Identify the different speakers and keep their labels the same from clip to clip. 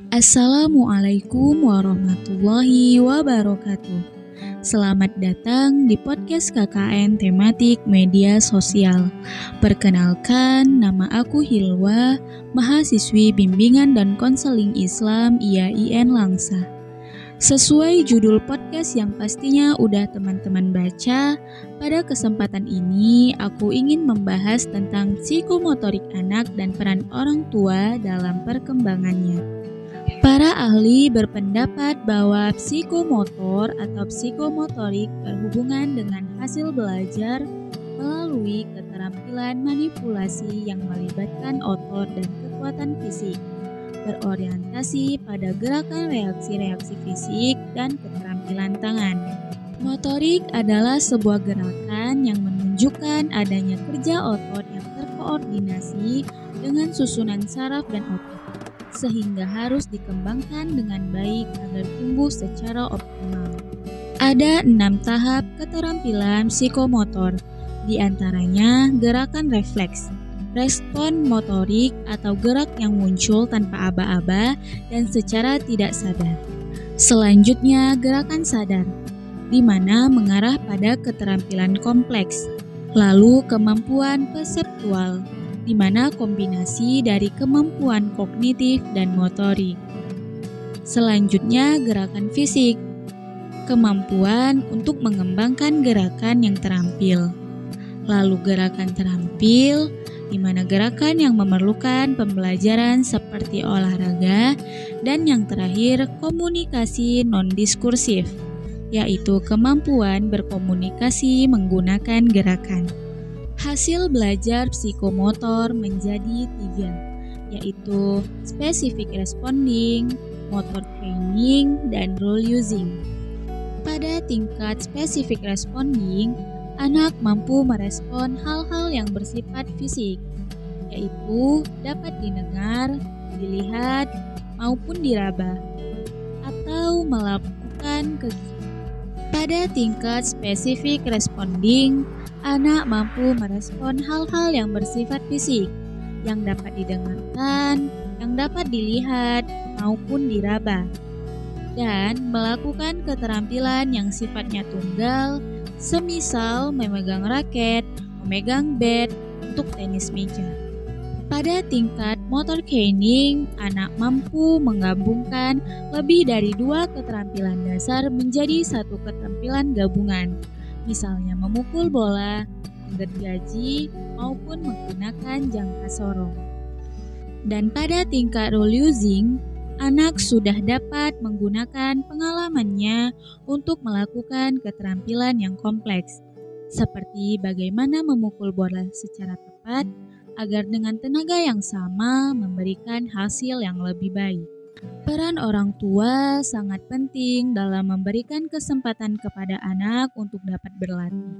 Speaker 1: Assalamualaikum warahmatullahi wabarakatuh. Selamat datang di podcast KKN tematik media sosial. Perkenalkan, nama aku Hilwa, mahasiswi bimbingan dan konseling Islam IAIN Langsa. Sesuai judul podcast yang pastinya udah teman-teman baca, pada kesempatan ini aku ingin membahas tentang psikomotorik anak dan peran orang tua dalam perkembangannya. Para ahli berpendapat bahwa psikomotor atau psikomotorik berhubungan dengan hasil belajar melalui keterampilan manipulasi yang melibatkan otot dan kekuatan fisik, berorientasi pada gerakan reaksi-reaksi fisik dan keterampilan tangan. Motorik adalah sebuah gerakan yang menunjukkan adanya kerja otot yang terkoordinasi dengan susunan saraf dan otot, sehingga harus dikembangkan dengan baik agar tumbuh secara optimal. Ada 6 tahap keterampilan psikomotor, di antaranya gerakan refleks, respon motorik atau gerak yang muncul tanpa aba-aba dan secara tidak sadar. Selanjutnya gerakan sadar, di mana mengarah pada keterampilan kompleks. Lalu kemampuan perseptual, di mana kombinasi dari kemampuan kognitif dan motorik. Selanjutnya gerakan fisik, kemampuan untuk mengembangkan gerakan yang terampil. Lalu gerakan terampil, di mana gerakan yang memerlukan pembelajaran seperti olahraga. Dan yang terakhir komunikasi non-diskursif, yaitu kemampuan berkomunikasi menggunakan gerakan. Hasil belajar psikomotor menjadi 3, yaitu specific responding, motor training, dan role using. Pada tingkat specific responding, anak mampu merespon hal-hal yang bersifat fisik, yaitu dapat didengar, dilihat, maupun diraba, atau melakukan kegiatan. Pada tingkat specific responding, anak mampu merespon hal-hal yang bersifat fisik, yang dapat didengarkan, yang dapat dilihat, maupun diraba, dan melakukan keterampilan yang sifatnya tunggal, semisal memegang raket, memegang bat untuk tenis meja. Pada tingkat motor training, anak mampu menggabungkan lebih dari 2 keterampilan dasar menjadi 1 keterampilan gabungan, misalnya memukul bola, menggergaji, maupun menggunakan jangka sorong. Dan pada tingkat role using, anak sudah dapat menggunakan pengalamannya untuk melakukan keterampilan yang kompleks, seperti bagaimana memukul bola secara tepat agar dengan tenaga yang sama memberikan hasil yang lebih baik. Peran orang tua sangat penting dalam memberikan kesempatan kepada anak untuk dapat berlatih,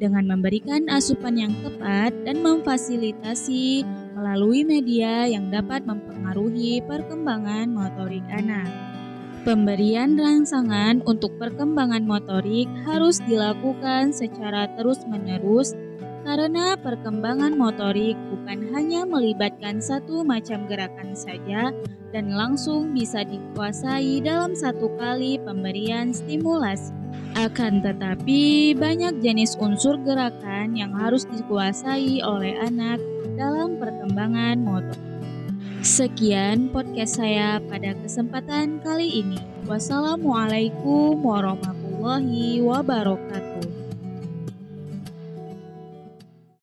Speaker 1: dengan memberikan asupan yang tepat dan memfasilitasi melalui media yang dapat mempengaruhi perkembangan motorik anak. Pemberian rangsangan untuk perkembangan motorik harus dilakukan secara terus-menerus, karena perkembangan motorik bukan hanya melibatkan satu macam gerakan saja dan langsung bisa dikuasai dalam satu kali pemberian stimulasi. Akan tetapi, banyak jenis unsur gerakan yang harus dikuasai oleh anak dalam perkembangan motor. Sekian podcast saya pada kesempatan kali ini. Wassalamualaikum warahmatullahi wabarakatuh.